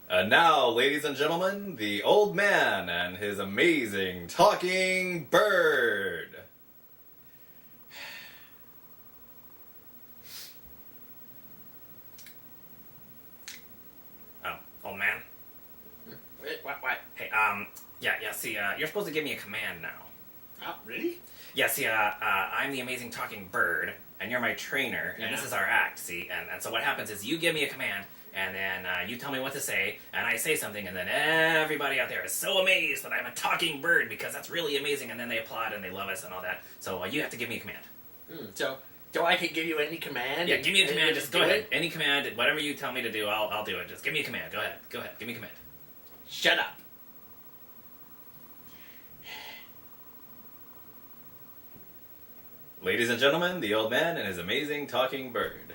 And now, ladies and gentlemen, the old man and his amazing talking bird. Oh, old man? Wait, what? Hey, yeah, see, you're supposed to give me a command now. Oh, really? Yeah, see, I'm the amazing talking bird, and you're my trainer, and this Yeah. is our act, see? And so what happens is you give me a command, and then you tell me what to say, and I say something, and then everybody out there is so amazed that I'm a talking bird, because that's really amazing, and then they applaud and they love us and all that. So you have to give me a command. So I can give you any command? Yeah, give me a and command, you just do go ahead. it? Any command, whatever you tell me to do, I'll do it. Just give me a command, go ahead, give me a command. Shut up. Ladies and gentlemen, the old man and his amazing talking bird.